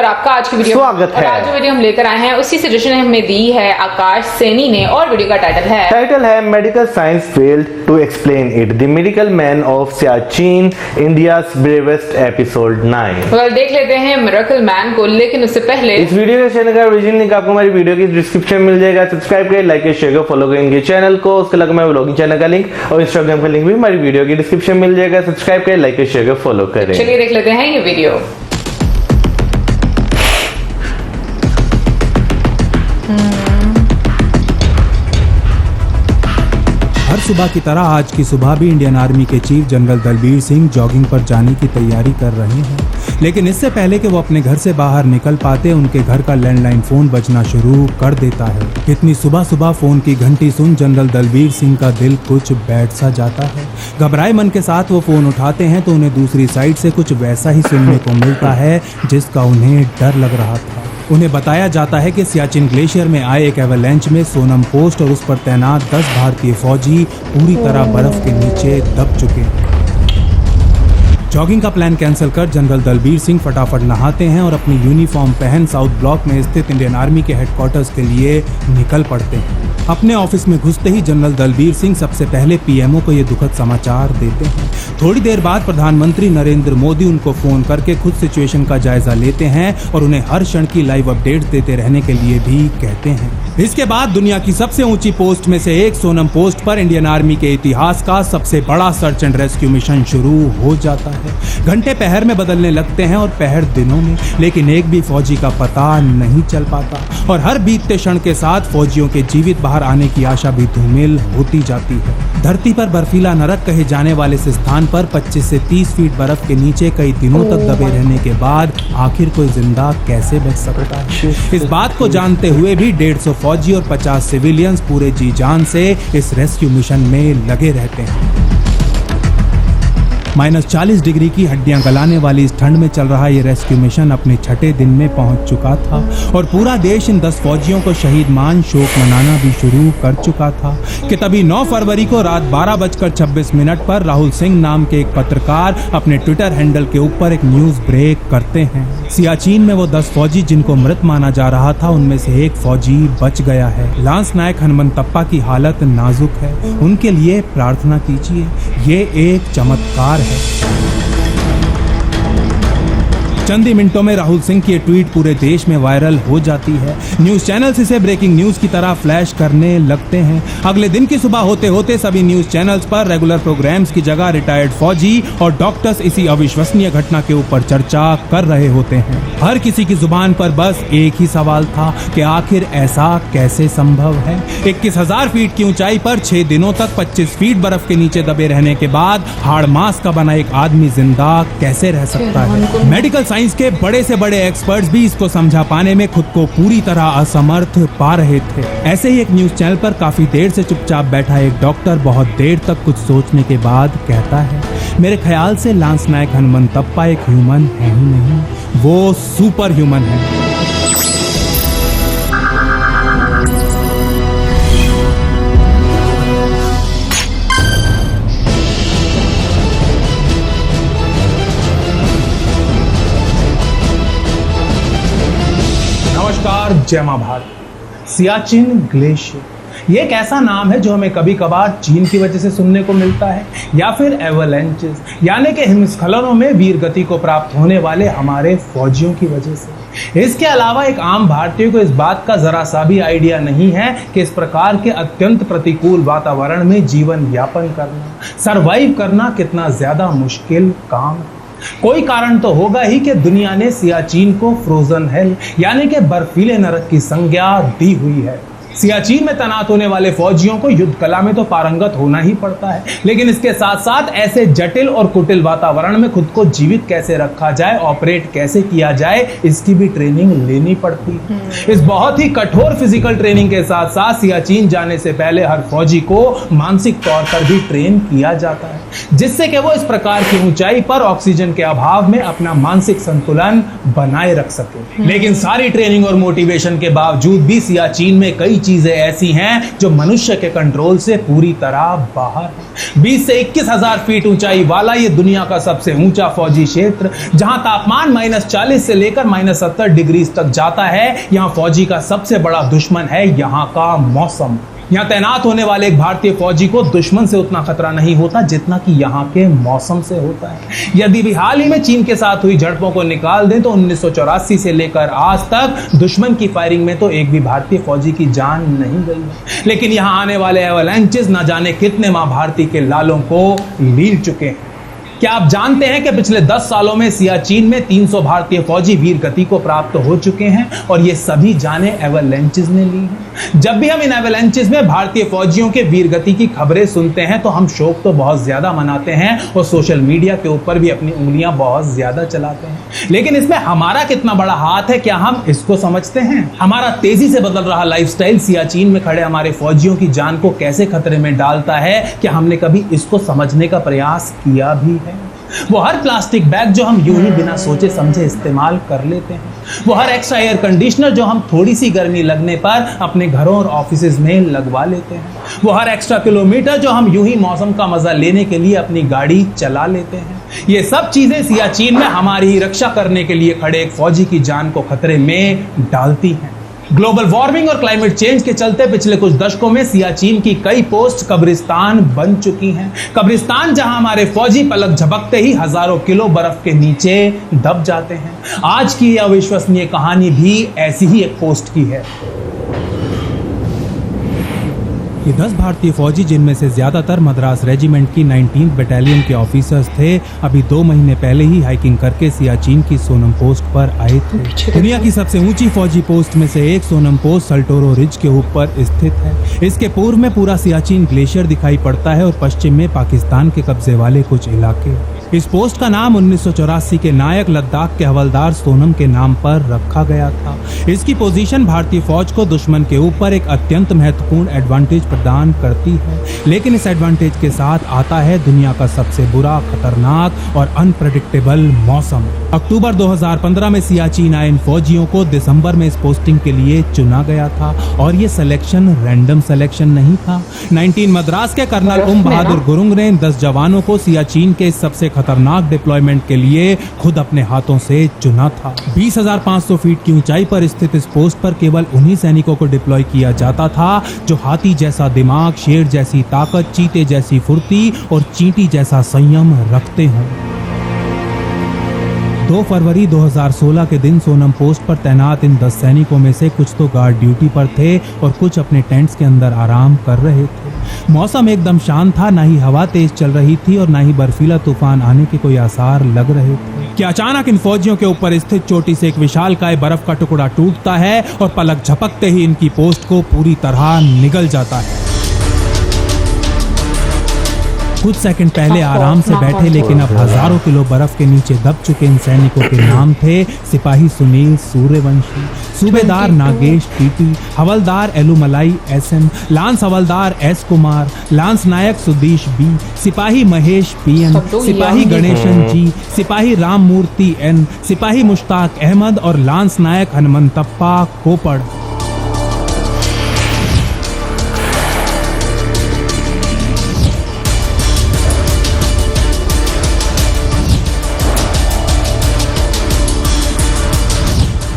और आपका आज की वीडियो स्वागत है। आज जो वीडियो हम लेकर आए हैं उसी सजेशन हमें दी है आकाश सैनी ने और वीडियो का टाइटल है medical science failed to explain it, the medical man of Siachen, India's bravest episode 9। देख लेते हैं मिरेकल मैन को, लेकिन उससे पहले इस वीडियो के चैनल का ओरिजिनल लिंक आपको हमारी वीडियो की डिस्क्रिप्शन में मिल जाएगा। सब्सक्राइब करें, लाइक करें, शेयर करें, फॉलो करेंगे चैनल को। उसके अलावा मैं व्लॉगिंग चैनल का लिंक और इंस्टाग्राम का लिंक भी हमारी वीडियो की डिस्क्रिप्शन में मिल जाएगा। सब्सक्राइब करें, लाइक करें, शेयर करें, फॉलो करें। चलिए देख लेते हैं ये वीडियो। हर सुबह की तरह आज की सुबह भी इंडियन आर्मी के chief general Dalbir Singh jogging पर जाने की तैयारी कर रहे हैं, लेकिन इससे पहले कि वो अपने घर से बाहर निकल पाते उनके घर का लैंडलाइन फोन बजना शुरू कर देता है। इतनी सुबह सुबह फोन की घंटी सुन जनरल दलबीर सिंह का दिल कुछ बैठ सा जाता है। घबराए मन के साथ वो फोन उठाते हैं तो उन्हें दूसरी साइड से कुछ वैसा ही सुनने को मिलता है जिसका उन्हें डर लग रहा था। उन्हें बताया जाता है कि सियाचिन ग्लेशियर में आए एक एवलांच में सोनम पोस्ट और उस पर तैनात 10 भारतीय फौजी पूरी तरह बर्फ के नीचे दब चुके हैं। जॉगिंग का प्लान कैंसिल कर जनरल दलबीर सिंह फटाफट नहाते हैं और अपनी यूनिफॉर्म पहन साउथ ब्लॉक में स्थित इंडियन आर्मी के हेडक्वार्टर्स के लिए निकल पड़ते हैं। अपने ऑफिस में घुसते ही जनरल दलबीर सिंह सबसे पहले पीएमओ को ये दुखद समाचार देते हैं। थोड़ी देर बाद प्रधानमंत्री नरेंद्र मोदी उनको फोन करके खुद सिचुएशन का जायजा लेते हैं और उन्हें हर क्षण की लाइव अपडेट्स देते रहने के लिए भी कहते हैं। इसके बाद दुनिया की सबसे ऊंची पोस्ट में से एक सोनम पोस्ट पर इंडियन आर्मी के इतिहास का सबसे बड़ा सर्च एंड रेस्क्यू मिशन शुरू हो जाता है। घंटे पहर में बदलने लगते हैं और पहर दिनों में, लेकिन एक भी फौजी का पता नहीं चल पाता और हर बीतते क्षण के साथ फौजियों के जीवित बाहर आने की आशा भी धूमिल होती जाती है। धरती पर बर्फीला नरक कहे जाने वाले इस स्थान पर 25 से 30 फीट बर्फ के नीचे कई दिनों तक दबे रहने के बाद आखिर कोई जिंदा कैसे बच सकता है? इस बात को जानते हुए भी 150 फौजी और 50 सिविलियंस पूरे जी जान से इस रेस्क्यू मिशन में लगे रहते हैं। -40 डिग्री की हड्डियां गलाने वाली इस ठंड में चल रहा ये रेस्क्यू मिशन अपने छठे दिन में पहुंच चुका था और पूरा देश इन 10 फौजियों को शहीद मान शोक मनाना भी शुरू कर चुका था कि तभी 9 फरवरी को रात 12:26 पर राहुल सिंह नाम के एक पत्रकार अपने ट्विटर हैंडल के ऊपर एक न्यूज ब्रेक करते हैं। सियाचिन में वो 10 फौजी जिनको मृत माना जा रहा था उनमें से एक फौजी बच गया है। लांस नायक हनुमंतप्पा की हालत नाजुक है, उनके लिए प्रार्थना कीजिए। ये एक चमत्कार है। चंद ही मिनटों में राहुल सिंह की ट्वीट पूरे देश में वायरल हो जाती है। न्यूज चैनल्स इसे ब्रेकिंग न्यूज की तरह फ्लैश करने लगते हैं। अगले दिन की सुबह होते होते सभी न्यूज चैनल्स पर रेगुलर प्रोग्राम्स की जगह रिटायर्ड फौजी और डॉक्टर्स इसी अविश्वसनीय घटना के ऊपर चर्चा कर रहे होते हैं। हर किसी की जुबान पर बस एक ही सवाल था कि आखिर ऐसा कैसे संभव है? 21,000 फीट की ऊंचाई पर 6 दिनों तक 25 फीट बर्फ के नीचे दबे रहने के बाद हाड़ मांस का बना एक आदमी जिंदा कैसे रह सकता है? मेडिकल साइंस के बड़े से बड़े एक्सपर्ट्स भी इसको समझा पाने में खुद को पूरी तरह असमर्थ पा रहे थे। ऐसे ही एक न्यूज चैनल पर काफी देर से चुपचाप बैठा एक डॉक्टर बहुत देर तक कुछ सोचने के बाद कहता है, मेरे ख्याल से लांस नायक हनुमंतप्पा एक ह्यूमन है ही नहीं, वो सुपर ह्यूमन है। जय मां भारत। सियाचिन ग्लेशियर ये एक ऐसा नाम है जो हमें कभी कभार चीन की वजह से सुनने को मिलता है या फिर एवलांचेस यानी कि हिमस्खलनों में वीर गति को प्राप्त होने वाले हमारे फौजियों की वजह से। इसके अलावा एक आम भारतीय को इस बात का जरा सा भी आइडिया नहीं है कि इस प्रकार के अत्यंत प्रतिकूल वातावरण में जीवन यापन करना, सरवाइव करना कितना ज्यादा मुश्किल काम है। कोई कारण तो होगा ही कि दुनिया ने सियाचिन को फ्रोजन हेल यानी कि बर्फीले नरक की संज्ञा दी हुई है। सियाचिन में तैनात होने वाले फौजियों को युद्ध कला में तो पारंगत होना ही पड़ता है, लेकिन इसके साथ साथ ऐसे जटिल और कुटिल वातावरण में खुद को जीवित कैसे रखा जाए, ऑपरेट कैसे किया जाए, इसकी भी ट्रेनिंग लेनी पड़ती है। इस बहुत ही कठोर फिजिकल ट्रेनिंग के साथ साथ सियाचिन जाने से पहले हर फौजी को मानसिक तौर पर भी ट्रेन किया जाता है, जिससे कि वो इस प्रकार की ऊंचाई पर ऑक्सीजन के अभाव में अपना मानसिक संतुलन बनाए रख सके। लेकिन सारी ट्रेनिंग और मोटिवेशन के बावजूद भी सियाचिन में कई चीजें ऐसी हैं जो मनुष्य के कंट्रोल से पूरी तरह बाहर है। 20 से 21,000 फीट ऊंचाई वाला ये दुनिया का सबसे ऊंचा फौजी क्षेत्र, जहां तापमान -40 से लेकर -70 डिग्री तक जाता है। यहाँ फौजी का सबसे बड़ा दुश्मन है यहाँ का मौसम। यहाँ तैनात होने वाले एक भारतीय फौजी को दुश्मन से उतना खतरा नहीं होता जितना कि यहाँ के मौसम से होता है। यदि भी हाल ही में चीन के साथ हुई झड़पों को निकाल दें तो 1984 से लेकर आज तक दुश्मन की फायरिंग में तो एक भी भारतीय फौजी की जान नहीं गई है। लेकिन यहाँ आने वाले एवलांचेस न जाने कितने माँ भारती के लालों को लील चुके हैं। क्या आप जानते हैं कि पिछले 10 सालों में सियाचिन में 300 भारतीय फौजी वीर गति को प्राप्त हो चुके हैं और ये सभी जाने एवलांचेस ने ली हैं। जब भी हम इन एवलांचेस में भारतीय फौजियों के वीर गति की खबरें सुनते हैं तो हम शोक तो बहुत ज्यादा मनाते हैं और सोशल मीडिया के ऊपर भी अपनी उंगलियां बहुत ज्यादा चलाते हैं। लेकिन इसमें हमारा कितना बड़ा हाथ है, क्या हम इसको समझते हैं? हमारा तेजी से बदल रहा लाइफस्टाइल सियाचिन में खड़े हमारे फौजियों की जान को कैसे खतरे में डालता है, क्या हमने कभी इसको समझने का प्रयास किया भी है? वो हर प्लास्टिक बैग जो हम यूं ही बिना सोचे समझे इस्तेमाल कर लेते हैं, वो हर एक्स्ट्रा एयर कंडीशनर जो हम थोड़ी सी गर्मी लगने पर अपने घरों और ऑफिसेज में लगवा लेते हैं, वो हर एक्स्ट्रा किलोमीटर जो हम यूं ही मौसम का मजा लेने के लिए अपनी गाड़ी चला लेते हैं, ये सब चीजें सियाचिन में हमारी ही रक्षा करने के लिए खड़े एक फौजी की जान को खतरे में डालती हैं। ग्लोबल वार्मिंग और क्लाइमेट चेंज के चलते पिछले कुछ दशकों में सियाचिन की कई पोस्ट कब्रिस्तान बन चुकी हैं। कब्रिस्तान जहां हमारे फौजी पलक झपकते ही हजारों किलो बर्फ के नीचे दब जाते हैं। आज की यह अविश्वसनीय कहानी भी ऐसी ही एक पोस्ट की है। ये 10 भारतीय फौजी, जिनमें से ज्यादातर मद्रास रेजिमेंट की 19th बटालियन के ऑफिसर्स थे, अभी 2 महीने पहले ही हाइकिंग करके सियाचिन की सोनम पोस्ट पर आए थे। दुनिया की सबसे ऊंची फौजी पोस्ट में से एक सोनम पोस्ट सल्टोरो रिज के ऊपर स्थित है। इसके पूर्व में पूरा सियाचिन ग्लेशियर दिखाई पड़ता है और पश्चिम में पाकिस्तान के कब्जे वाले कुछ इलाके। इस पोस्ट का नाम 1984 के नायक लद्दाख के हवलदार सोनम के नाम पर रखा गया था। इसकी पोजीशन भारतीय फौज को दुश्मन के ऊपर एक अत्यंत महत्वपूर्ण एडवांटेज प्रदान करती है, लेकिन इस एडवांटेज के साथ आता है दुनिया का सबसे बुरा, खतरनाक और अनप्रेडिक्टेबल मौसम। अक्टूबर 2015 में सियाचिन आए इन फौजियों को दिसंबर में इस पोस्टिंग के लिए चुना गया था और ये सिलेक्शन रैंडम सिलेक्शन नहीं था। 19 मद्रास के कर्नल ओम बहादुर गुरुंग ने 10 जवानों को सियाचिन के सबसे खतरनाक डिप्लॉयमेंट के लिए खुद अपने हाथों से चुना था। 20,500 फीट की ऊंचाई पर स्थित इस पोस्ट पर केवल उन्हीं सैनिकों को डिप्लॉय किया जाता था जो हाथी जैसा दिमाग, शेर जैसी ताकत, चीते जैसी फुर्ती और चींटी जैसा संयम रखते हों। 2 फरवरी 2016 के दिन सोनम पोस्ट पर तैनात इन 10 सैनिकों में से कुछ तो गार्ड ड्यूटी पर थे और कुछ अपने टेंट्स के अंदर आराम कर रहे थे। मौसम एकदम शांत था, ना ही हवा तेज चल रही थी और ना ही बर्फीला तूफान आने के कोई आसार लग रहे थे कि अचानक इन फौजियों के ऊपर स्थित चोटी से एक विशालकाय बर्फ का टुकड़ा टूटता है और पलक झपकते ही इनकी पोस्ट को पूरी तरह निगल जाता है। कुछ सेकंड पहले आराम से बैठे लेकिन अब हजारों किलो बर्फ के नीचे दब चुके इन सैनिकों के नाम थे सिपाही सुनील सूर्यवंशी, सूबेदार नागेश टीटी, हवलदार एलुमलाई SM, लांस हवलदार S कुमार, लांस नायक सुदीश B, सिपाही महेश PN, सिपाही गणेशन G, सिपाही राममूर्ति N, सिपाही मुश्ताक अहमद और लांस नायक हनुमंतप्पा कोपड़।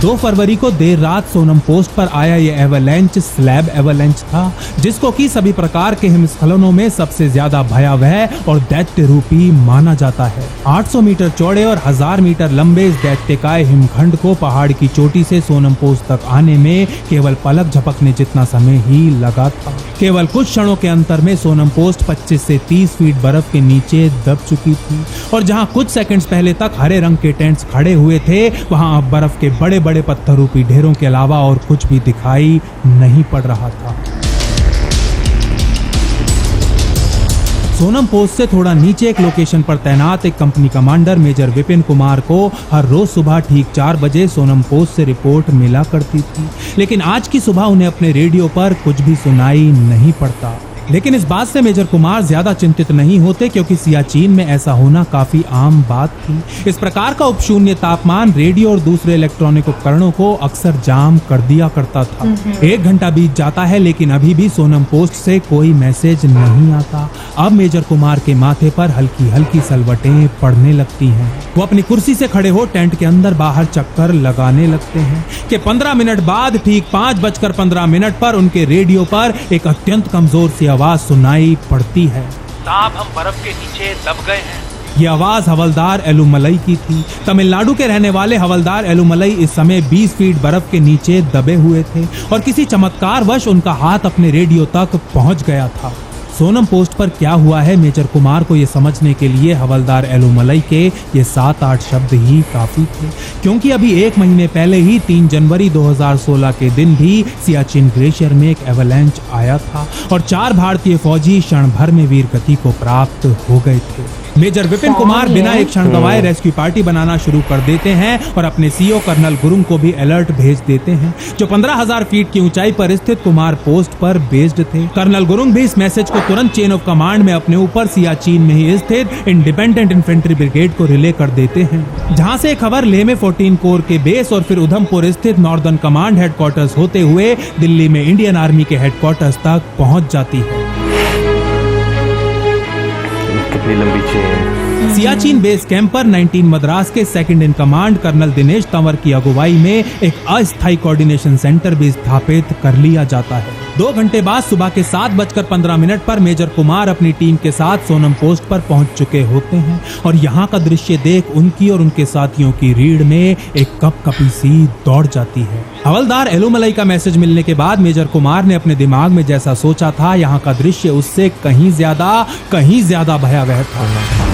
दो फरवरी को देर रात सोनम पोस्ट पर आया ये एवलांच स्लैब एवलांच था, जिसको कि सभी प्रकार के हिमस्खलनों में सबसे ज्यादा भयावह और दैत्य रूपी माना जाता है। 800 मीटर चौड़े और 1000 मीटर लंबे इस दैत्यकाय हिमखंड को पहाड़ की चोटी से सोनम पोस्ट तक आने में केवल पलक झपकने जितना समय ही लगा था। केवल कुछ क्षणों के अंतर में सोनम पोस्ट 25 से 30 फीट बर्फ के नीचे दब चुकी थी और जहां कुछ सेकंड्स पहले तक हरे रंग के टेंट्स खड़े हुए थे, वहां अब बर्फ के बड़े बड़े पत्थर रूपी ढेरों के अलावा और कुछ भी दिखाई नहीं पड़ रहा था। सोनम पोस्ट से थोड़ा नीचे एक लोकेशन पर तैनात एक company commander major Vipin Kumar को हर रोज सुबह ठीक 4 बजे सोनम पोस्ट से रिपोर्ट मिला करती थी, लेकिन आज की सुबह उन्हें अपने रेडियो पर कुछ भी सुनाई नहीं पड़ता। लेकिन इस बात से मेजर कुमार ज्यादा चिंतित नहीं होते, क्योंकि सियाचिन में ऐसा होना काफी आम बात थी। इस प्रकार का उपशून्य तापमान रेडियो और दूसरे इलेक्ट्रॉनिक उपकरणों को अक्सर जाम कर दिया करता था। 1 घंटा बीत जाता है, लेकिन अभी भी सोनम पोस्ट से कोई मैसेज नहीं आता। अब मेजर कुमार के माथे पर हल्की हल्की सलवटें पड़ने लगती हैं। वो अपनी कुर्सी से खड़े हो टेंट के अंदर बाहर चक्कर लगाने लगते हैं कि 15 मिनट बाद ठीक 5:15 पर उनके रेडियो पर एक अत्यंत कमजोर सी आवाज सुनाई पड़ती है। साहब, हम बर्फ के नीचे दब गए हैं। ये आवाज हवलदार एलुमलई की थी। तमिलनाडु के रहने वाले हवलदार एलुमलई इस समय 20 फीट बर्फ के नीचे दबे हुए थे और किसी चमत्कारवश उनका हाथ अपने रेडियो तक पहुंच गया था। सोनम पोस्ट पर क्या हुआ है, मेजर कुमार को ये समझने के लिए हवलदार एलुमलई के ये 7-8 शब्द ही काफी थे, क्योंकि अभी 1 महीने पहले ही 3 जनवरी 2016 के दिन भी सियाचिन ग्लेशियर में एक एवलांच आया था और 4 भारतीय फौजी क्षण भर में वीर गति को प्राप्त हो गए थे। मेजर विपिन कुमार बिना एक क्षण गवाए रेस्क्यू पार्टी बनाना शुरू कर देते हैं और अपने सीईओ कर्नल गुरुंग को भी अलर्ट भेज देते हैं, जो 15,000 फीट की ऊंचाई पर स्थित कुमार पोस्ट पर बेस्ड थे। कर्नल गुरुंग भी इस मैसेज को तुरंत चेन ऑफ कमांड में अपने ऊपर सियाचिन में ही स्थित इंडिपेंडेंट इन्फेंट्री ब्रिगेड को रिले कर देते हैं, जहां से खबर लेह में 14 कोर के बेस और फिर उधमपुर स्थित नॉर्दर्न कमांड हेडक्वार्टर्स होते हुए दिल्ली में इंडियन आर्मी के हेडक्वार्टर्स तक पहुंच जाती है। कितनी लंबी चेन। सियाचिन बेस कैंप पर 19 मद्रास के second in command colonel Dinesh Tanwar की अगुवाई में एक अस्थायी कोऑर्डिनेशन सेंटर भी स्थापित कर लिया जाता है। 2 घंटे बाद सुबह के 7:15 पर मेजर कुमार अपनी टीम के साथ सोनम पोस्ट पर पहुंच चुके होते हैं और यहाँ का दृश्य देख उनकी और उनके साथियों की रीढ़ में एक कपकपी सी दौड़ जाती है। हवलदार एलुमलई का मैसेज मिलने के बाद मेजर कुमार ने अपने दिमाग में जैसा सोचा था, यहाँ का दृश्य उससे कहीं ज्यादा भयावह था।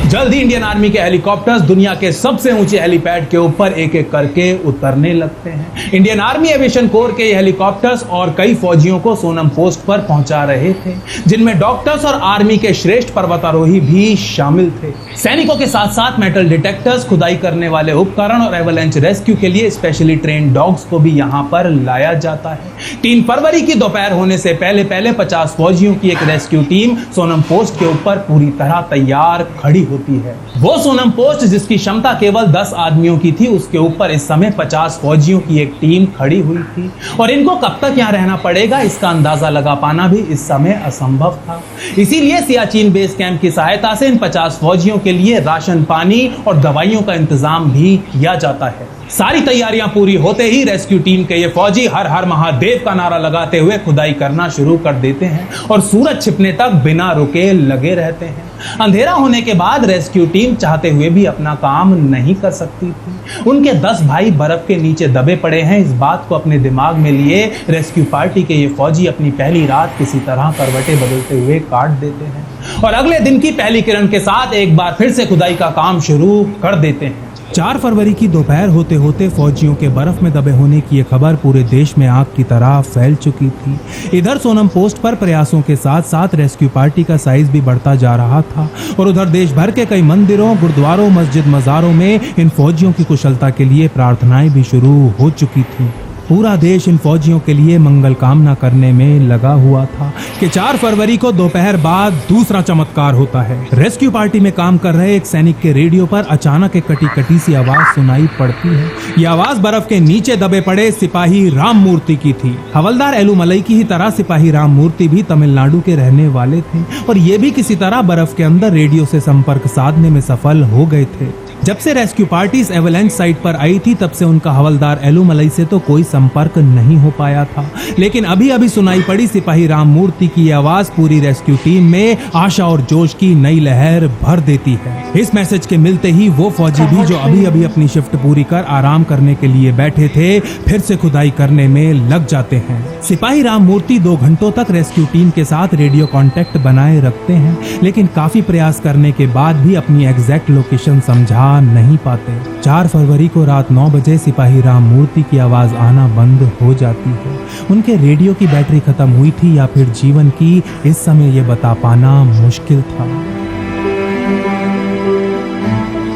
जल्द ही इंडियन आर्मी के हेलीकॉप्टर्स दुनिया के सबसे ऊंचे हेलीपैड के ऊपर एक एक करके उतरने लगते हैं। इंडियन आर्मी एविएशन कोर के ये हेलीकॉप्टर्स और कई फौजियों को सोनम पोस्ट पर पहुंचा रहे थे, जिनमें डॉक्टर्स और आर्मी के श्रेष्ठ पर्वतारोही भी शामिल थे। सैनिकों के साथ साथ मेटल डिटेक्टर्स, खुदाई करने वाले उपकरण और एवलांच रेस्क्यू के लिए स्पेशली ट्रेन डॉग्स को भी यहाँ पर लाया जाता है। 3 फरवरी की दोपहर होने से पहले 50 फौजियों की एक रेस्क्यू टीम सोनम पोस्ट के ऊपर पूरी तरह तैयार खड़ी होती है। वो सोनम पोस्ट जिसकी क्षमता केवल 10 आदमियों की थी, उसके ऊपर इस समय 50 फौजियों की एक टीम खड़ी हुई थी और इनको कब तक यहाँ रहना पड़ेगा, इसका अंदाजा लगा पाना भी इस समय असंभव था। इसीलिए सियाचिन बेस कैंप की सहायता से इन 50 फौजियों के लिए राशन, पानी और दवाइयों का इंतजाम भी किया जाता है। सारी तैयारियां पूरी होते ही रेस्क्यू टीम के ये फौजी हर हर महादेव का नारा लगाते हुए खुदाई करना शुरू कर देते हैं और सूरज छिपने तक बिना रुके लगे रहते हैं। अंधेरा होने के बाद रेस्क्यू टीम चाहते हुए भी अपना काम नहीं कर सकती थी। उनके 10 भाई बर्फ के नीचे दबे पड़े हैं। इस बात को अपने दिमाग में लिए रेस्क्यू पार्टी के ये फौजी अपनी पहली रात किसी तरह करवटें बदलते हुए काट देते हैं और अगले दिन की पहली किरण के साथ एक बार फिर से खुदाई का काम शुरू कर देते हैं। 4 फरवरी की दोपहर होते होते फौजियों के बर्फ में दबे होने की ये खबर पूरे देश में आग की तरह फैल चुकी थी। इधर सोनम पोस्ट पर प्रयासों के साथ साथ रेस्क्यू पार्टी का साइज भी बढ़ता जा रहा था और उधर देश भर के कई मंदिरों, गुरुद्वारों, मस्जिद, मज़ारों में इन फौजियों की कुशलता के लिए प्रार्थनाएं भी शुरू हो चुकी थी। पूरा देश इन फौजियों के लिए मंगल कामना करने में लगा हुआ था कि 4 फरवरी को दोपहर बाद दूसरा चमत्कार होता है। रेस्क्यू पार्टी में काम कर रहे एक सैनिक के रेडियो पर अचानक एक कटी कटी सी आवाज सुनाई पड़ती है। यह आवाज बर्फ के नीचे दबे पड़े सिपाही राममूर्ति की थी। हवलदार एलुमलई की ही तरह सिपाही राममूर्ति भी तमिलनाडु के रहने वाले थे और ये भी किसी तरह बर्फ के अंदर रेडियो से संपर्क साधने में सफल हो गए थे। जब से रेस्क्यू पार्टी इस एवलांच साइट पर आई थी तब से उनका हवलदार एलुमलई से तो कोई संपर्क नहीं हो पाया था, लेकिन अभी अभी सुनाई पड़ी सिपाही राममूर्ति की आवाज पूरी रेस्क्यू टीम में आशा और जोश की नई लहर भर देती है। इस मैसेज के मिलते ही वो फौजी भी जो अभी अभी अपनी शिफ्ट पूरी कर आराम करने के लिए बैठे थे, फिर से खुदाई करने में लग जाते हैं। सिपाही राममूर्ति 2 घंटों तक रेस्क्यू टीम के साथ रेडियो कांटेक्ट बनाए रखते हैं, लेकिन काफी प्रयास करने के बाद भी अपनी एग्जैक्ट लोकेशन समझा नहीं पाते। 4 फरवरी को रात 9 बजे सिपाही राममूर्ति की आवाज आना बंद हो जाती है। उनके रेडियो की बैटरी खत्म हुई थी या फिर जीवन की, इस समय ये बता पाना मुश्किल था।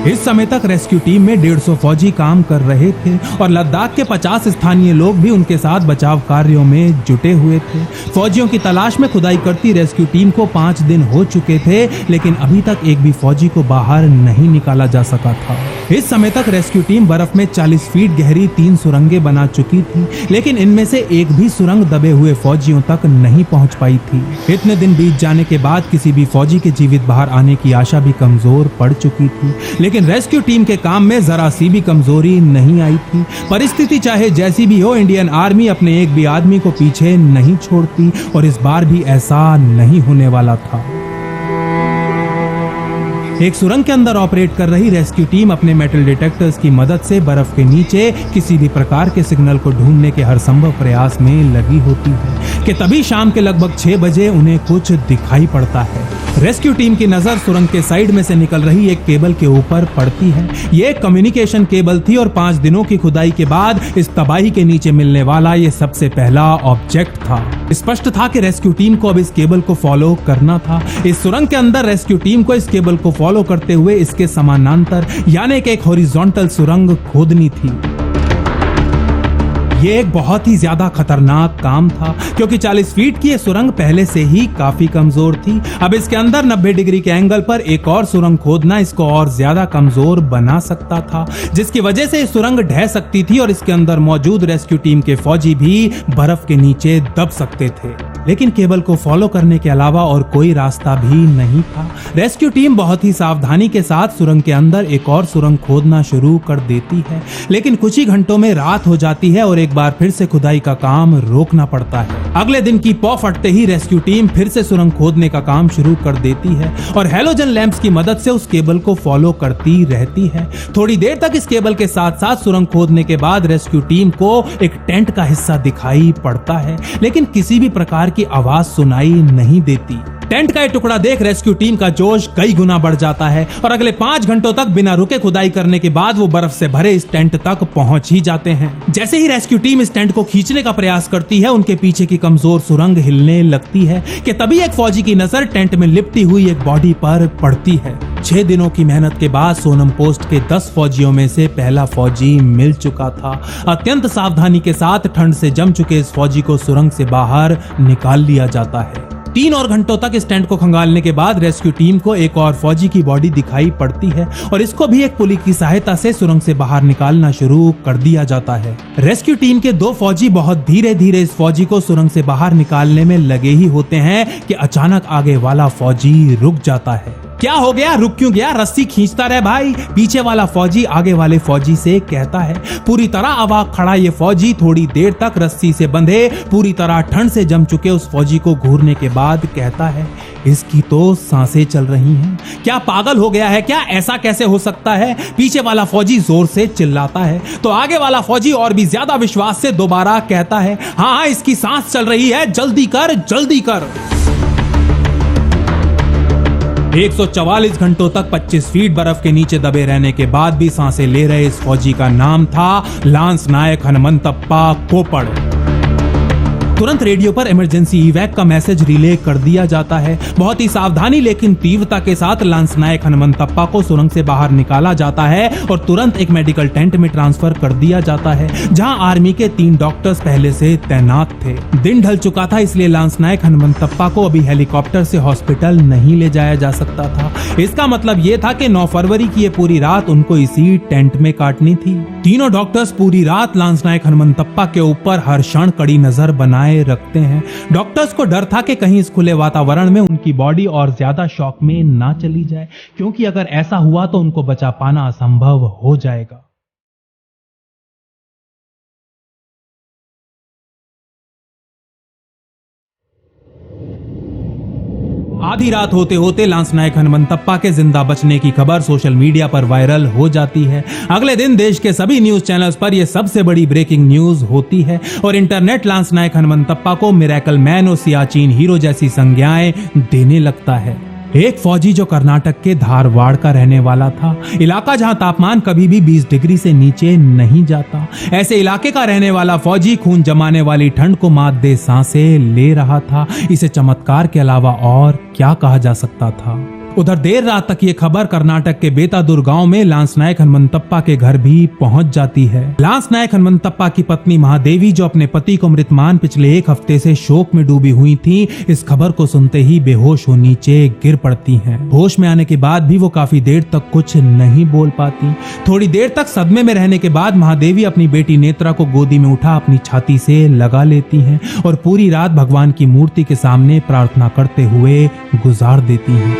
इस समय तक रेस्क्यू टीम में 150 फौजी काम कर रहे थे और लद्दाख के 50 स्थानीय लोग भी उनके साथ बचाव कार्यों में जुटे हुए थे। फौजियों की तलाश में खुदाई करती रेस्क्यू टीम को 5 दिन हो चुके थे, लेकिन अभी तक एक भी फौजी को बाहर नहीं निकाला जा सका था। इस समय तक रेस्क्यू टीम बर्फ में 40 फीट गहरी 3 सुरंगें बना चुकी थी, लेकिन इनमें से एक भी सुरंग दबे हुए फौजियों तक नहीं पहुंच पाई थी। इतने दिन बीत जाने के बाद किसी भी फौजी के जीवित बाहर आने की आशा भी कमजोर पड़ चुकी थी, लेकिन रेस्क्यू टीम के काम में जरा सी भी कमजोरी नहीं आई थी। परिस्थिति चाहे जैसी भी हो, इंडियन आर्मी अपने एक भी आदमी को पीछे नहीं छोड़ती और इस बार भी ऐसा नहीं होने वाला था। एक सुरंग के अंदर ऑपरेट कर रही रेस्क्यू टीम अपने मेटल डिटेक्टर्स की मदद से बर्फ के नीचे किसी भी प्रकार के सिग्नल को ढूंढने के हर संभव प्रयास में लगी होती है कि तभी शाम के लगभग 6 बजे उन्हें कुछ दिखाई पड़ता है। रेस्क्यू टीम की नजर सुरंग के साइड में से निकल रही एक केबल के ऊपर पड़ती है। ये एक कम्युनिकेशन केबल थी और 5 दिनों की खुदाई के बाद इस तबाही के नीचे मिलने वाला ये सबसे पहला ऑब्जेक्ट था। स्पष्ट था कि रेस्क्यू टीम को अब इस केबल को फॉलो करना था। इस सुरंग के अंदर रेस्क्यू टीम को इस केबल को फॉलो करते हुए इसके समानांतर यानी कि एक हॉरिजॉन्टल सुरंग खोदनी थी। ये एक बहुत ही ज्यादा खतरनाक काम था, क्योंकि 40 फीट की ये सुरंग पहले से ही काफी कमजोर थी। अब इसके अंदर 90 डिग्री के एंगल पर एक और सुरंग खोदना इसको और ज्यादा कमजोर बना सकता था, जिसकी वजह से ये सुरंग ढह सकती थी और इसके अंदर मौजूद रेस्क्यू टीम के फौजी भी बर्फ के नीचे दब सकते थे। लेकिन केबल को फॉलो करने के अलावा और कोई रास्ता भी नहीं था। रेस्क्यू टीम बहुत ही सावधानी के साथ सुरंग के अंदर एक और सुरंग खोदना शुरू कर देती है, लेकिन कुछ ही घंटों में रात हो जाती है और एक बार फिर से खुदाई का काम रोकना पड़ता है। अगले दिन की पौ फटते ही रेस्क्यू टीम फिर से सुरंग खोदने का काम शुरू कर देती है और हेलोजन लैंप्स की मदद से उस केबल को फॉलो करती रहती है। थोड़ी देर तक इस केबल के साथ साथ सुरंग खोदने के बाद रेस्क्यू टीम को एक टेंट का हिस्सा दिखाई पड़ता है, लेकिन किसी भी प्रकार की आवाज सुनाई नहीं देती। टेंट का ये टुकड़ा देख रेस्क्यू टीम का जोश कई गुना बढ़ जाता है और अगले 5 घंटों तक बिना रुके खुदाई करने के बाद वो बर्फ से भरे इस टेंट तक पहुंच ही जाते हैं। जैसे ही रेस्क्यू टीम इस टेंट को खींचने का प्रयास करती है, उनके पीछे की कमजोर सुरंग हिलने लगती है कि तभी एक फौजी की नजर टेंट में लिपटी हुई एक बॉडी पर पड़ती है। 6 दिनों की मेहनत के बाद सोनम पोस्ट के 10 फौजियों में से पहला फौजी मिल चुका था। अत्यंत सावधानी के साथ ठंड से जम चुके इस फौजी को सुरंग से बाहर निकाल लिया जाता है। 3 और घंटों तक इस टेंट को खंगालने के बाद रेस्क्यू टीम को एक और फौजी की बॉडी दिखाई पड़ती है और इसको भी एक पुली की सहायता से सुरंग से बाहर निकालना शुरू कर दिया जाता है। रेस्क्यू टीम के 2 फौजी बहुत धीरे धीरे इस फौजी को सुरंग से बाहर निकालने में लगे ही होते हैं कि अचानक आगे वाला फौजी रुक जाता है। क्या हो गया, रुक क्यों गया, रस्सी खींचता रहे भाई, पीछे वाला फौजी आगे वाले फौजी से कहता है। पूरी तरह अवाक खड़ा ये फौजी थोड़ी देर तक रस्सी से बंधे पूरी तरह ठंड से जम चुके उस फौजी को घूरने के बाद कहता है, इसकी तो सांसें चल रही हैं, क्या पागल हो गया है क्या, ऐसा कैसे हो सकता है। पीछे वाला फौजी जोर से चिल्लाता है तो आगे वाला फौजी और भी ज्यादा विश्वास से दोबारा कहता है, हाँ इसकी सांस चल रही है, जल्दी कर जल्दी कर। 144 घंटों तक 25 फीट बर्फ के नीचे दबे रहने के बाद भी सांसें ले रहे इस फौजी का नाम था लांस नायक हनुमंतप्पा कोपड़। तुरंत रेडियो पर इमरजेंसी इवैक का मैसेज रिले कर दिया जाता है। बहुत ही सावधानी लेकिन तीव्रता के साथ लांस नायक हनुमंतप्पा को सुरंग से बाहर निकाला जाता है और तुरंत एक मेडिकल टेंट में ट्रांसफर कर दिया जाता है, जहां आर्मी के 3 डॉक्टर्स पहले से तैनात थे। दिन ढल चुका था, इसलिए लांस नायक हनुमंतप्पा को अभी हेलीकॉप्टर से हॉस्पिटल नहीं ले जाया जा सकता था। इसका मतलब ये था कि 9 फरवरी की ये पूरी रात उनको इसी टेंट में काटनी थी। तीनों डॉक्टर्स पूरी रात लांस नायक हनुमंतप्पा के ऊपर हर क्षण कड़ी नजर बनाए रखते हैं। डॉक्टर्स को डर था कि कहीं इस खुले वातावरण में उनकी बॉडी और ज्यादा शॉक में ना चली जाए, क्योंकि अगर ऐसा हुआ तो उनको बचा पाना असंभव हो जाएगा। आधी रात होते होते लांस नायक हनुमंतप्पा के जिंदा बचने की खबर सोशल मीडिया पर वायरल हो जाती है। अगले दिन देश के सभी न्यूज चैनल्स पर यह सबसे बड़ी ब्रेकिंग न्यूज होती है और इंटरनेट लांस नायक हनुमंतप्पा को मिरेकल मैन और सियाचिन हीरो जैसी संज्ञाएं देने लगता है। एक फौजी जो कर्नाटक के धारवाड़ का रहने वाला था, इलाका जहां तापमान कभी भी 20 डिग्री से नीचे नहीं जाता, ऐसे इलाके का रहने वाला फौजी खून जमाने वाली ठंड को मात दे सांसें ले रहा था। इसे चमत्कार के अलावा और क्या कहा जा सकता था। उधर देर रात तक ये खबर कर्नाटक के बेतादुर गांव में लांस नायक हनुमंतप्पा के घर भी पहुंच जाती है। लांस नायक हनुमंतप्पा की पत्नी महादेवी, जो अपने पति को मृत मान पिछले एक हफ्ते से शोक में डूबी हुई थी, इस खबर को सुनते ही बेहोश हो नीचे गिर पड़ती हैं। होश में आने के बाद भी वो काफी देर तक कुछ नहीं बोल पाती। थोड़ी देर तक सदमे में रहने के बाद महादेवी अपनी बेटी नेत्रा को गोदी में उठा अपनी छाती से लगा लेती हैं और पूरी रात भगवान की मूर्ति के सामने प्रार्थना करते हुए गुजार देती हैं।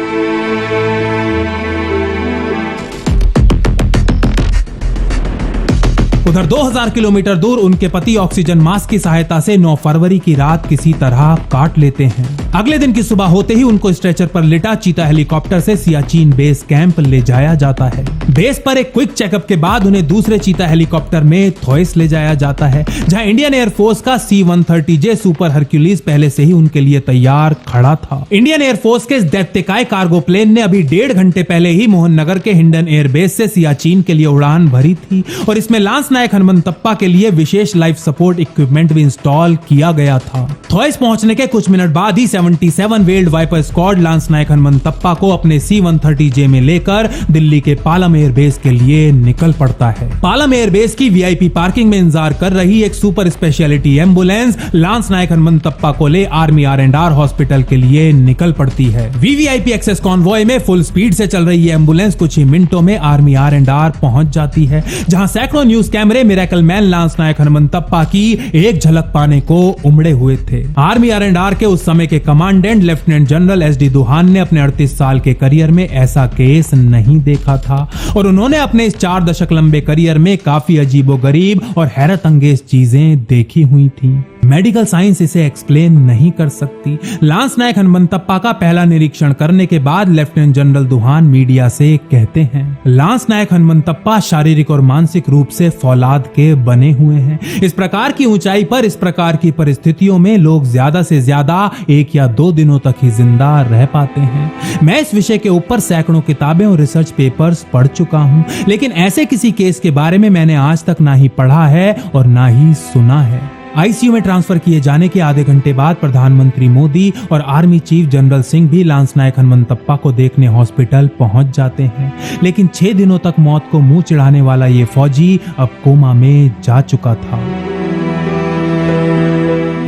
उधर 2000 किलोमीटर दूर उनके पति ऑक्सीजन मास्क की सहायता से 9 फरवरी की रात किसी तरह काट लेते हैं। अगले दिन की सुबह होते ही उनको स्ट्रेचर पर लिटा चीता हेलीकॉप्टर से सियाचिन बेस कैंप ले जाया जाता है। बेस पर एक क्विक चेकअप के बाद उन्हें दूसरे चीता हेलीकॉप्टर में थोइस ले जाया जाता है, जहां इंडियन एयरफोर्स का C-130J सुपर हरक्यूलिस पहले से ही उनके लिए तैयार खड़ा था। इंडियन एयरफोर्स के इस दैत्यकाय कार्गो प्लेन ने अभी 1.5 घंटे पहले ही मोहननगर के हिंडन एयरबेस से सियाचिन के लिए उड़ान भरी थी और इसमें लांस नायक हनुमंतप्पा के लिए विशेष लाइफ सपोर्ट इक्विपमेंट भी इंस्टॉल किया गया था। थोइस पहुंचने के कुछ मिनट बाद ही 77 वेल्ड वाइपर स्क्वाड लांस नायक हनुमंतप्पा को अपने C-130J में लेकर दिल्ली के पालम एयरबेस के लिए निकल पड़ता है। पालम एयरबेस की VIP पार्किंग में इंतजार कर रही एक सुपर स्पेशलिटी एम्बुलेंस लांस नायक हनुमंतप्पा को ले आर्मी R&R हॉस्पिटल के लिए निकल पड़ती है। VVIP एक्सेस कॉन्वॉय में फुल स्पीड से चल रही एम्बुलेंस कुछ ही मिनटों में आर्मी R&R पहुंच जाती है, जहां सैकड़ों न्यूज कैमरे मिरेकल मैन लांस नायक हनुमंतप्पा की एक झलक पाने को उमड़े हुए थे। आर्मी R&R के उस समय के कमांडेंट लेफ्टिनेंट जनरल SD दुहान ने अपने 38 साल के करियर में ऐसा केस नहीं देखा था और उन्होंने अपने इस 4 दशक लंबे करियर में काफी अजीबोगरीब और हैरत अंगेज चीजें देखी हुई थी। मेडिकल साइंस इसे एक्सप्लेन नहीं कर सकती। लांस नायक हनुमंतप्पा का पहला निरीक्षण करने के बाद लेफ्टिनेंट जनरल दुहान मीडिया से कहते हैं, लांस नायक हनुमंतप्पा शारीरिक और मानसिक रूप से फौलाद के बने हुए हैं। इस प्रकार की ऊंचाई पर इस प्रकार की परिस्थितियों में लोग ज्यादा से ज्यादा 1 या 2 दिनों तक ही जिंदा रह पाते हैं। मैं इस विषय के ऊपर सैकड़ों किताबें और रिसर्च पेपर्स पढ़ चुका हूं, लेकिन ऐसे किसी केस के बारे में मैंने आज तक ना ही पढ़ा है और ना ही सुना है। ICU में ट्रांसफर किए जाने के आधे घंटे बाद प्रधानमंत्री मोदी और आर्मी चीफ जनरल सिंह भी लांस नायक हनुमंतप्पा को देखने हॉस्पिटल पहुंच जाते हैं, लेकिन 6 दिनों तक मौत को मुंह चिढ़ाने वाला ये फौजी अब कोमा में जा चुका था।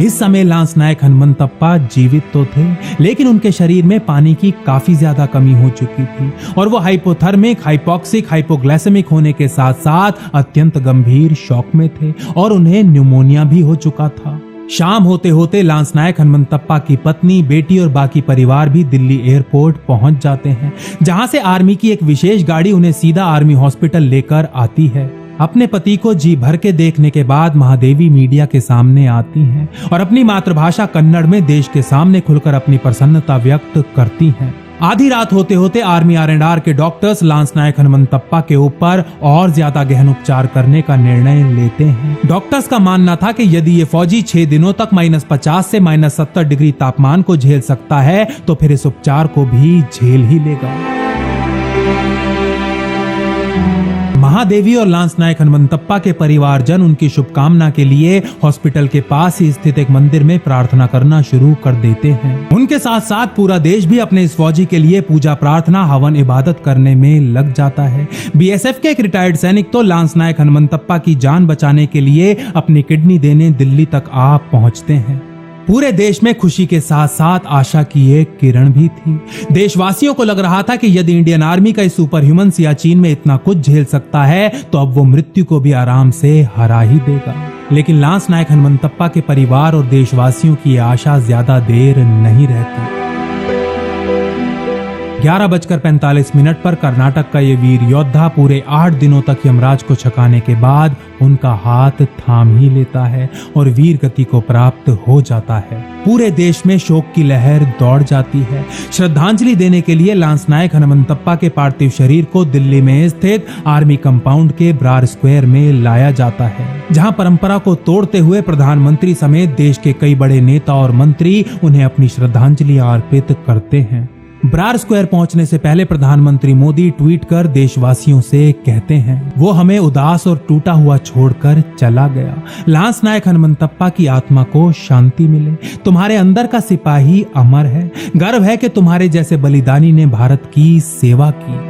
इस समय लांस नायक हनुमंतप्पा जीवित तो थे, लेकिन उनके शरीर में पानी की काफी ज्यादा कमी हो चुकी थी और वो हाइपोथर्मिक, हाइपोक्सिक, हाइपोग्लाइसेमिक होने के साथ साथ अत्यंत गंभीर शॉक में थे और उन्हें न्यूमोनिया भी हो चुका था। शाम होते होते लांस नायक हनुमंतप्पा की पत्नी, बेटी और बाकी परिवार भी दिल्ली एयरपोर्ट पहुंच जाते हैं, जहां से आर्मी की एक विशेष गाड़ी उन्हें सीधा आर्मी हॉस्पिटल लेकर आती है। अपने पति को जी भर के देखने के बाद महादेवी मीडिया के सामने आती हैं और अपनी मातृभाषा कन्नड़ में देश के सामने खुलकर अपनी प्रसन्नता व्यक्त करती हैं। आधी रात होते होते आर्मी R&R के डॉक्टर्स लांस नायक हनुमंतप्पा के ऊपर और ज्यादा गहन उपचार करने का निर्णय लेते हैं। डॉक्टर्स का मानना था कि यदि ये फौजी 6 दिनों तक -50 से -70 डिग्री तापमान को झेल सकता है तो फिर इस उपचार को भी झेल ही लेगा। महादेवी और लांस नायक हनुमंतप्पा के परिवारजन उनकी शुभकामना के लिए हॉस्पिटल के पास ही स्थित एक मंदिर में प्रार्थना करना शुरू कर देते हैं। उनके साथ साथ पूरा देश भी अपने इस फौजी के लिए पूजा प्रार्थना, हवन, इबादत करने में लग जाता है। BSF के एक रिटायर्ड सैनिक तो लांस नायक हनुमंतप्पा की जान बचाने के लिए अपनी किडनी देने दिल्ली तक आ पहुंचते हैं। पूरे देश में खुशी के साथ साथ आशा की एक किरण भी थी। देशवासियों को लग रहा था कि यदि इंडियन आर्मी का इस सुपर ह्यूमन सियाचिन में इतना कुछ झेल सकता है तो अब वो मृत्यु को भी आराम से हरा ही देगा। लेकिन लांस नायक हनुमंतप्पा के परिवार और देशवासियों की आशा ज्यादा देर नहीं रहती। 11:45 पर कर्नाटक का ये वीर योद्धा पूरे 8 दिनों तक यमराज को छकाने के बाद उनका हाथ थाम ही लेता है और वीर गति को प्राप्त हो जाता है। पूरे देश में शोक की लहर दौड़ जाती है। श्रद्धांजलि देने के लिए लांस नायक हनुमंतप्पा के पार्थिव शरीर को दिल्ली में स्थित आर्मी कंपाउंड के ब्रार स्क्वायर में लाया जाता है, जहां परंपरा को तोड़ते हुए प्रधानमंत्री समेत देश के कई बड़े नेता और मंत्री उन्हें अपनी श्रद्धांजलि अर्पित करते हैं। ब्रार स्क्वायर पहुंचने से पहले प्रधानमंत्री मोदी ट्वीट कर देशवासियों से कहते हैं, वो हमें उदास और टूटा हुआ छोड़कर चला गया। लांस नायक हनुमंतप्पा की आत्मा को शांति मिले। तुम्हारे अंदर का सिपाही अमर है। गर्व है कि तुम्हारे जैसे बलिदानी ने भारत की सेवा की।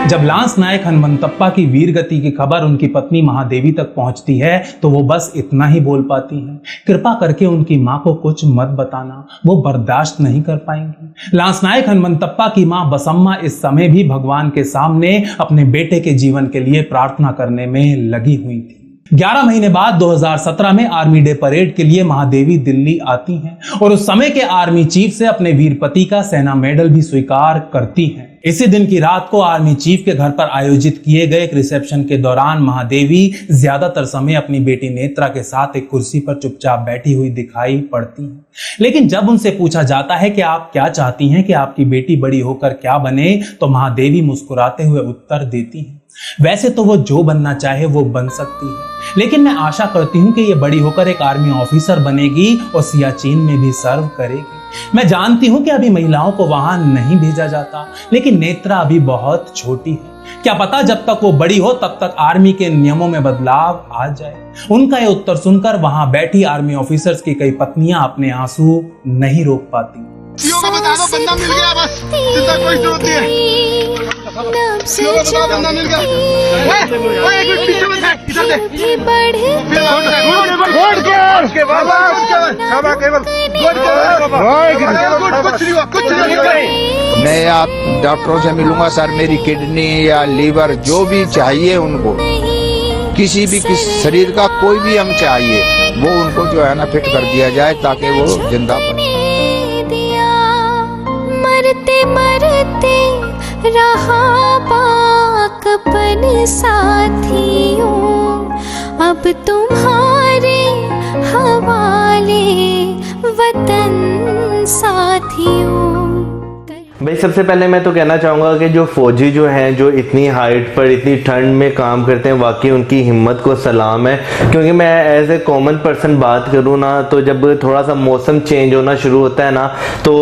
जब लांस नायक हनुमंतप्पा की वीर गति की खबर उनकी पत्नी महादेवी तक पहुंचती है तो वो बस इतना ही बोल पाती हैं, कृपा करके उनकी मां को कुछ मत बताना, वो बर्दाश्त नहीं कर पाएंगी। लांस नायक हनुमंतप्पा की मां बसम्मा इस समय भी भगवान के सामने अपने बेटे के जीवन के लिए प्रार्थना करने में लगी हुई थी। 11 महीने बाद 2017 में आर्मी डे परेड के लिए महादेवी दिल्ली आती हैं और उस समय के आर्मी चीफ से अपने वीर पति का सेना मेडल भी स्वीकार करती हैं। इसी दिन की रात को आर्मी चीफ के घर पर आयोजित किए गए एक रिसेप्शन के दौरान महादेवी ज्यादातर समय अपनी बेटी नेत्रा के साथ एक कुर्सी पर चुपचाप बैठी हुई दिखाई पड़ती हैं। लेकिन जब उनसे पूछा जाता है कि आप क्या चाहती हैं कि आपकी बेटी बड़ी होकर क्या बने, तो महादेवी मुस्कुराते हुए उत्तर देती हैं, वैसे तो वो जो बनना चाहे वो बन सकती है, लेकिन मैं आशा करती हूँ कि ये बड़ी होकर एक आर्मी ऑफिसर बनेगी और सियाचिन में भी सर्व करेगी। मैं जानती हूँ कि अभी महिलाओं को वहां नहीं भेजा जाता, लेकिन नेत्रा अभी बहुत छोटी है। क्या पता जब तक वो बड़ी हो तब तक आर्मी के नियमों में बदलाव आ जाए। उनका ये उत्तर सुनकर वहां बैठी आर्मी ऑफिसर्स की कई पत्नियां अपने आंसू नहीं रोक पाती। बता दो, बंदा मिल गया, बस चिंता कोई जरूरत नहीं है। बंदा मिल गया। एक मिनट पीछे मत भाग, इधर देख। मैं आप डॉक्टरों से मिलूंगा सर, मेरी किडनी या लीवर जो भी चाहिए उनको, किसी भी शरीर का कोई भी अंग चाहिए वो उनको जो है ना फिट कर दिया जाए ताकि वो जिंदा बने। मरते मरते रहा बाकपन साथियों, अब तुम्हारे हवाले वतन साथियों। भाई सबसे पहले मैं तो कहना चाहूँगा कि जो फौजी जो हैं, जो इतनी हाइट पर इतनी ठंड में काम करते हैं, वाकई उनकी हिम्मत को सलाम है। क्योंकि मैं एज ए कॉमन पर्सन बात करूँ ना, तो जब थोड़ा सा मौसम चेंज होना शुरू होता है ना, तो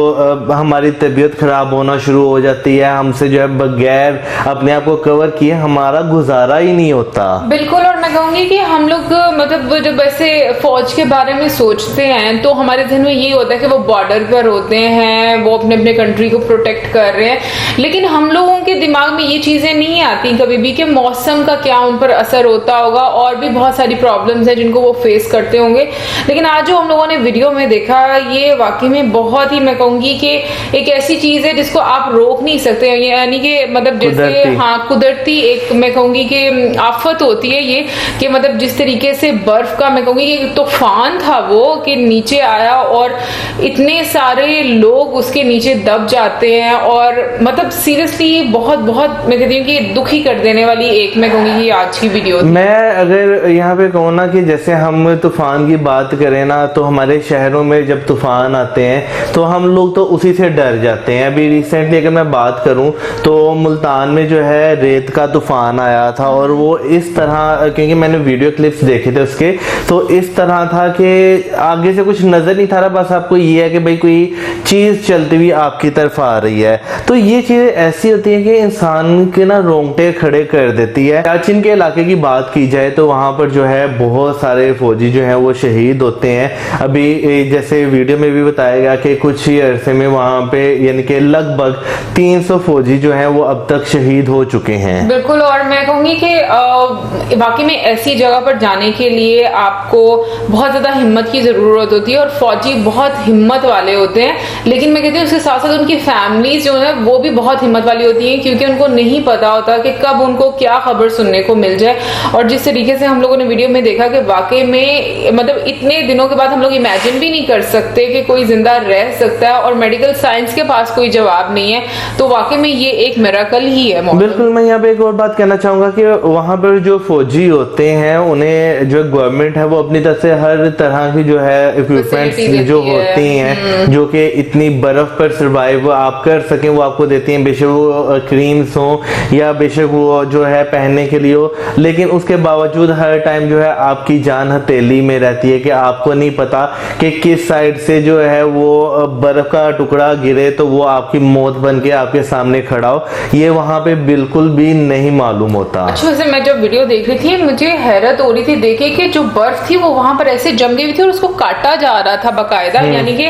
हमारी तबीयत ख़राब होना शुरू हो जाती है। हमसे जो है बगैर अपने आप को कवर किए हमारा गुजारा ही नहीं होता। बिल्कुल। और मैं कहूँगी कि हम लोग मतलब जब ऐसे फौज के बारे में सोचते हैं तो हमारे ध्यान में यही होता है कि वो बॉर्डर पर होते हैं, वो अपने अपने कंट्री को प्रोटेक्ट कर रहे हैं, लेकिन हम लोगों के दिमाग में ये चीजें नहीं आती कभी भी कि मौसम का क्या उन पर असर होता होगा और भी बहुत सारी प्रॉब्लम्स हैं जिनको वो फेस करते होंगे। लेकिन आज जो हम लोगों ने वीडियो में देखा, ये वाकई में बहुत ही, मैं कहूंगी कि एक ऐसी चीज है जिसको आप रोक नहीं सकते, यानी कि मतलब जैसे हाँ कुदरती एक मैं कहूंगी कि आफत होती है ये, कि मतलब जिस तरीके से बर्फ का मैं कहूंगी कि तूफान था वो कि नीचे आया और इतने सारे लोग उसके नीचे दब जाते हैं, और मतलब सीरियसली बहुत बहुत मैं कहती हूँ कि दुखी कर देने वाली एक मैं कहूँगी कि आज की वीडियो थी। मैं अगर यहाँ पे कहूँ ना कि जैसे हम तूफान की बात करें ना, तो हमारे शहरों में जब तूफान आते हैं तो हम लोग तो उसी से डर जाते हैं। अभी रिसेंटली अगर मैं बात करूँ तो मुल्तान में जो है रेत का तूफान आया था, और वो इस तरह, क्योंकि मैंने वीडियो क्लिप्स देखे थे उसके, तो इस तरह था कि आगे से कुछ नजर नहीं था रहा, बस आपको ये है कि भाई कोई चीज चलती हुई आपकी तरफ आ रही है। तो ये चीजें ऐसी होती है कि इंसान के ना रोंगटे खड़े कर देती है। सियाचिन के इलाके की बात की जाए तो वहां पर जो है बहुत सारे फौजी जो हैं वो शहीद होते हैं। अभी जैसे वीडियो में भी बताया गया कि कुछ ही अरसे में वहां पे यानी कि लगभग 300 फौजी जो हैं वो अब तक शहीद हो चुके हैं। बिल्कुल। और मैं कहूंगी कि वाकई में ऐसी जगह पर जाने के लिए आपको बहुत ज्यादा हिम्मत की जरूरत होती है, और फौजी बहुत हिम्मत वाले होते हैं, लेकिन मैं कहती हूँ उसके साथ साथ उनकी फैमिलीज जो है वो भी बहुत हिम्मत वाली होती है, क्योंकि उनको नहीं पता होता कि कब उनको क्या खबर सुनने को मिल जाए। और जिस तरीके से हम लोगों ने वीडियो में देखा कि वाकई में मतलब इतने दिनों के बाद हम लोग इमेजिन भी नहीं कर सकते कि कोई जिंदा रह सकता है, और मेडिकल साइंस के पास कोई जवाब नहीं है, तो वाकई में ये एक मिरेकल ही है। बिल्कुल। मैं यहाँ पे एक और बात कहना चाहूंगा कि वहां पर जो फौजी होते हैं उन्हें जो गवर्नमेंट है वो अपनी तरफ से हर तरह की जो है इक्विपमेंट्स जो होती हैं, जो कि इतनी बर्फ पर सर्वाइव आप कर सकें वो आपको देती हैं, बेशक वो क्रीम्स हो या बेशक वो जो है पहनने के लिए हो, लेकिन उसके बावजूद हर टाइम जो है आपकी जान हथेली में रहती है कि आपको नहीं पता कि किस साइड से जो है वो बर्फ का टुकड़ा गिरे तो वो आपकी मौत बन के आपके सामने खड़ा हो, ये वहां पे बिल्कुल भी नहीं मालूम होता। अच्छा, वैसे मैं जब वीडियो देख रही थी मुझे हैरत हो रही थी देखे कि जो बर्फ थी वो वहां पर ऐसे जम गई थी और उसको काटा जा रहा था बकायदा, यानी कि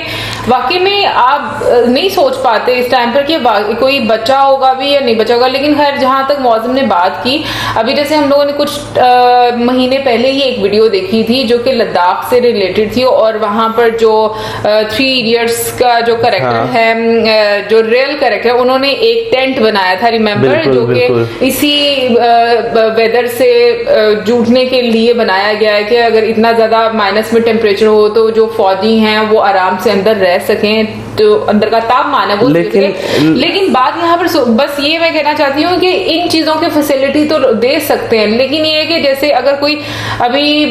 वाकई में आप नहीं सोच पाते इस टाइम पर कि कोई बचा होगा भी या नहीं बचा होगा। लेकिन खैर जहां तक मौसम ने बात की, अभी जैसे हम लोगों ने कुछ महीने पहले ही एक वीडियो देखी थी जो कि लद्दाख से रिलेटेड थी और वहां पर जो 3 इडियट्स का जो कैरेक्टर है, जो रियल कैरेक्टर, उन्होंने एक टेंट बनाया था, रिमेम्बर, जो कि इसी वेदर से जूझने के लिए बनाया गया है कि अगर इतना ज्यादा माइनस में टेम्परेचर हो तो जो फौजी हैं वो आराम से अंदर रह सकें, तो अंदर का तापमान है वो लेकिन बात यहाँ पर बस ये मैं कहना चाहती हूँ कि इन चीजों की फैसिलिटी तो दे सकते हैं, लेकिन ये है कि जैसे अगर कोई अभी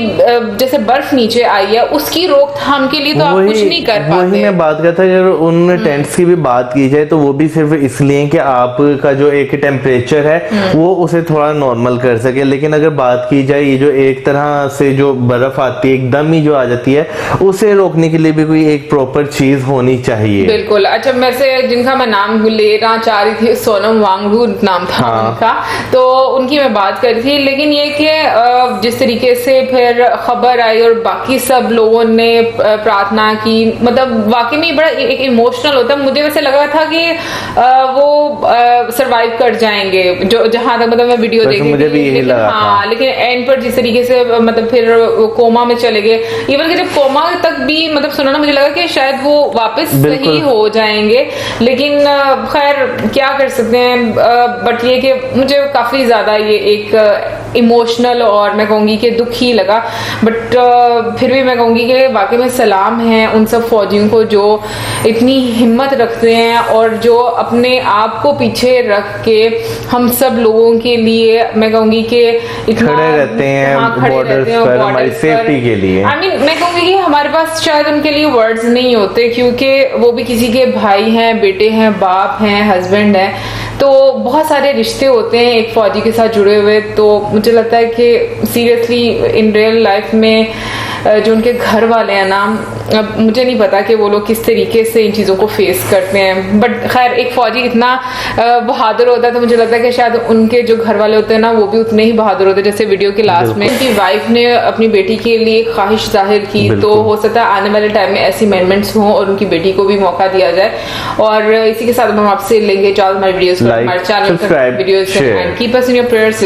जैसे बर्फ नीचे आई है उसकी रोकथाम के लिए तो आप कुछ नहीं कर पाते। वही मैं बात करता, अगर उन टेंट्स की भी बात की जाए तो वो भी सिर्फ इसलिए कि आपका जो एक टेम्परेचर है वो उसे थोड़ा नॉर्मल कर सके, लेकिन अगर बात की जाए ये जो एक तरह से जो बर्फ आती है एकदम ही जो आ जाती है उसे रोकने के लिए भी कोई एक प्रॉपर चीज होनी चाहिए। बिल्कुल। अच्छा, मैं से जिनका मैं नाम लेना चाह रही थी, सोनम वांगडू नाम था उनका, तो उनकी मैं बात कर रही थी, लेकिन ये कि जिस तरीके से फिर खबर आई और बाकी सब लोगों ने प्रार्थना की, मतलब वाकई में बड़ा एक इमोशनल होता है। मुझे वैसे लगा था कि वो सरवाइव कर जाएंगे, जो जहां तक मतलब मैं वीडियो देख रही थी, लेकिन हाँ, लेकिन एंड पर जिस तरीके से मतलब फिर कोमा में चले गए, इवन कि जब कोमा तक भी मतलब सुना ना, मुझे लगा कि शायद वो वापस सही हो जाएंगे, लेकिन खैर क्या कर सकते हैं। बट ये कि मुझे काफी ज्यादा ये एक इमोशनल और मैं कहूंगी कि दुखी लगा, बट फिर भी मैं कहूंगी कि वाकई में सलाम है उन सब फौजियों को जो इतनी हिम्मत रखते हैं और जो अपने आप को पीछे रख के हम सब लोगों के लिए मैं कहूंगी कि इतना खड़े रहते हैं बॉर्डर्स पर हमारी सेफ्टी के लिए। आई मीन मैं कहूंगी कि हमारे पास शायद उनके लिए वर्ड्स नहीं होते, क्योंकि वो भी किसी के भाई हैं, बेटे हैं, बाप हैं, हस्बैंड हैं, तो बहुत सारे रिश्ते होते हैं एक फौजी के साथ जुड़े हुए। तो मुझे लगता है कि सीरियसली इन रियल लाइफ में जो उनके घर वाले हैं ना, अब मुझे नहीं पता कि वो लोग किस तरीके से इन चीज़ों को फेस करते हैं, बट खैर एक फौजी इतना बहादुर होता है तो मुझे लगता है कि शायद उनके जो घर वाले होते हैं ना वो भी उतने ही बहादुर होते हैं। जैसे वीडियो के लास्ट में उनकी वाइफ ने अपनी बेटी के लिए ख्वाहिश जाहिर की, तो हो सकता है आने वाले टाइम में ऐसी अमेंडमेंट्स हों और उनकी बेटी को भी मौका दिया जाए। और इसी के साथ हम आपसे लेंगे हमारे वीडियोस, हमारे channel videos, keep us in your prayers.